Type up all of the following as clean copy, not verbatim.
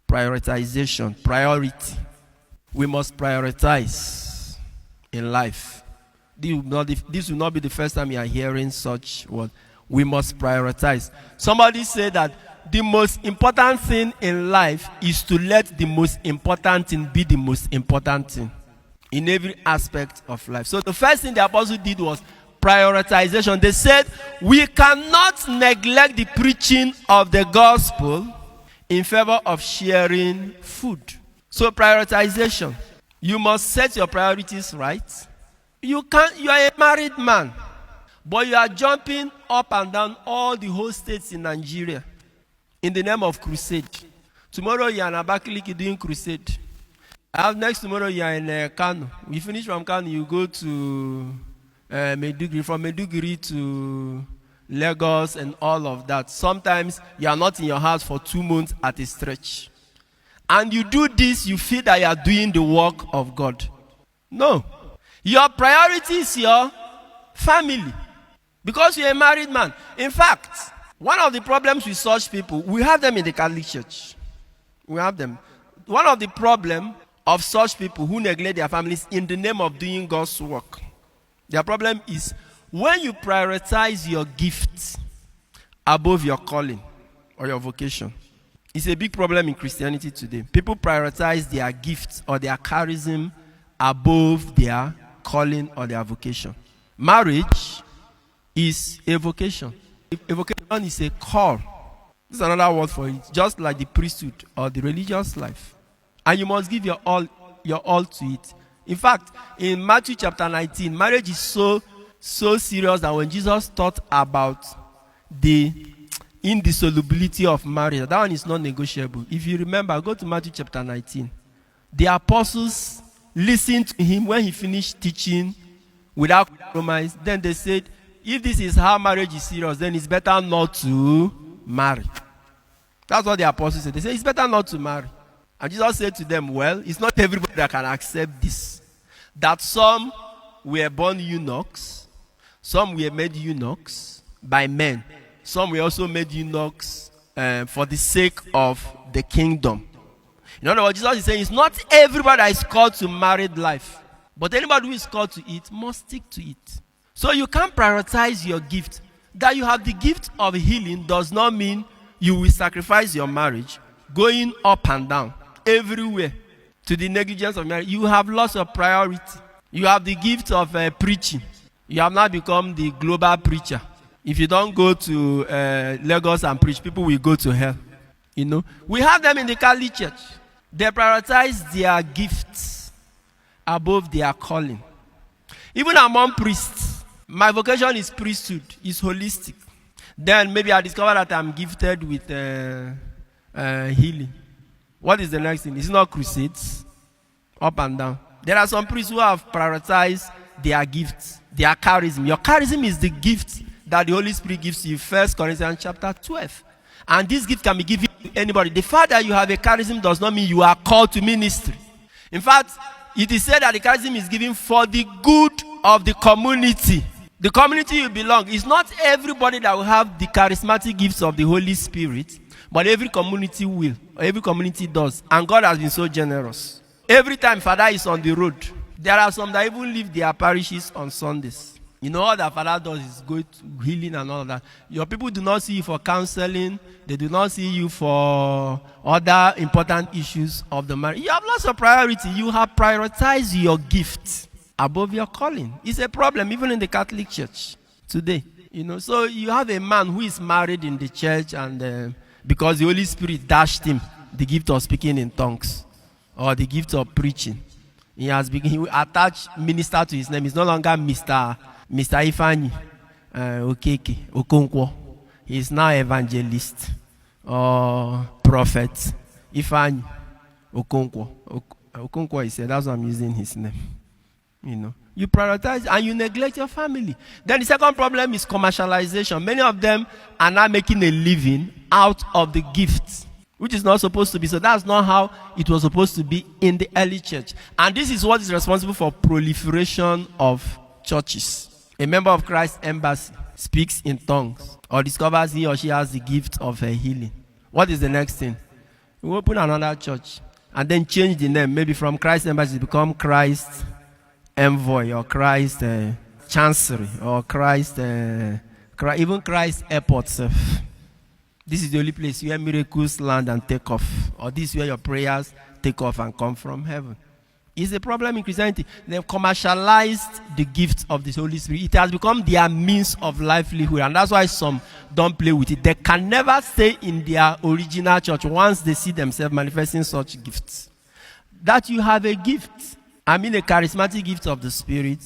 Prioritization, priority. We must prioritize in life. This will not be the first time you are hearing such word. We must prioritize. Somebody said that the most important thing in life is to let the most important thing be the most important thing in every aspect of life. So the first thing the apostle did was prioritization. They said we cannot neglect the preaching of the gospel in favor of sharing food. So prioritization. You must set your priorities right. You are a married man, but you are jumping up and down all the whole states in Nigeria in the name of crusade. Tomorrow you are in Abakaliki doing crusade. Next tomorrow you are in Kano. You finish from Kano, you go to Maiduguri. From Maiduguri to Lagos and all of that. Sometimes you are not in your house for 2 months at a stretch. And you do this, you feel that you are doing the work of God. No. Your priority is your family. Because you're a married man. In fact, one of the problems with such people, we have them in the Catholic Church. We have them. One of the problems of such people who neglect their families in the name of doing God's work. Their problem is when you prioritize your gifts above your calling or your vocation. It's a big problem in Christianity today. People prioritize their gifts or their charism above their calling or their vocation. Marriage is a vocation. A vocation is a call. This is another word for it. Just like the priesthood or the religious life. And you must give your all to it. In fact, in Matthew chapter 19, marriage is so serious that when Jesus taught about the indissolubility of marriage, that one is not negotiable. If you remember, go to Matthew chapter 19. The apostles listened to him when he finished teaching without compromise. Then they said, if this is how marriage is serious, then it's better not to marry. That's what the apostles said. They said, it's better not to marry. And Jesus said to them, well, it's not everybody that can accept this. That some were born eunuchs, some were made eunuchs by men. Some were also made eunuchs for the sake of the kingdom. In other words, Jesus is saying it's not everybody that is called to married life. But anybody who is called to it must stick to it. So you can't prioritize your gift. That you have the gift of healing does not mean you will sacrifice your marriage going up and down everywhere to the negligence of marriage. You have lost your priority. You have the gift of preaching. You have now become the global preacher. If you don't go to Lagos and preach, people will go to hell. You know, we have them in the Catholic Church. They prioritize their gifts above their calling. Even among priests, my vocation is priesthood, is holistic. Then maybe I discover that I'm gifted with healing. What is the next thing? It's not crusades, up and down. There are some priests who have prioritized their gifts, their charism. Your charism is the gift that the Holy Spirit gives you. 1 Corinthians chapter 12. And this gift can be given to anybody. The fact that you have a charism does not mean you are called to ministry. In fact, it is said that the charism is given for the good of the community. The community you belong. It's not everybody that will have the charismatic gifts of the Holy Spirit, but every community will. Every community does. And God has been so generous. Every time Father is on the road, there are some that even leave their parishes on Sundays. You know, all that Father does is go to healing and all of that. Your people do not see you for counseling. They do not see you for other important issues of the marriage. You have lost your priority. You have prioritized your gift above your calling. It's a problem even in the Catholic Church today. You know, so you have a man who is married in the church and because the Holy Spirit dashed him the gift of speaking in tongues or the gift of preaching. He will attach minister to his name. He's no longer Mr. Ifani Okeke Okonkwo. He is now evangelist or prophet Ifani Okonkwo. Okonkwo is that's why I'm using his name. You know, you prioritize and you neglect your family. Then the second problem is commercialization. Many of them are now making a living out of the gifts, which is not supposed to be. So that's not how it was supposed to be in the early church. And this is what is responsible for proliferation of churches. A member of Christ's embassy speaks in tongues or discovers he or she has the gift of healing. What is the next thing? We open another church and then change the name. Maybe from Christ Embassy become Christ Envoy or Christ Chancery or Christ, even Christ Airport. This is the only place where miracles land and take off. Or this is where your prayers take off and come from heaven. It's a problem in Christianity. They've commercialized the gift of the Holy Spirit. It has become their means of livelihood. And that's why some don't play with it. They can never stay in their original church once they see themselves manifesting such gifts. That you have a gift, a charismatic gift of the Spirit,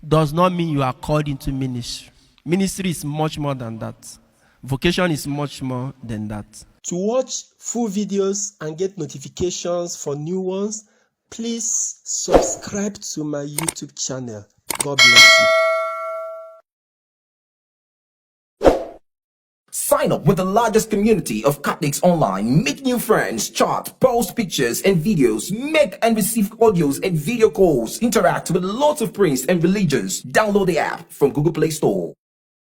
does not mean you are called into ministry. Ministry is much more than that. Vocation is much more than that. To watch full videos and get notifications for new ones, please subscribe to my YouTube channel. God bless you. Sign up with the largest community of Catholics online. Make new friends, chat, post pictures and videos, make and receive audios and video calls, interact with lots of priests and religions. Download the app from Google Play Store.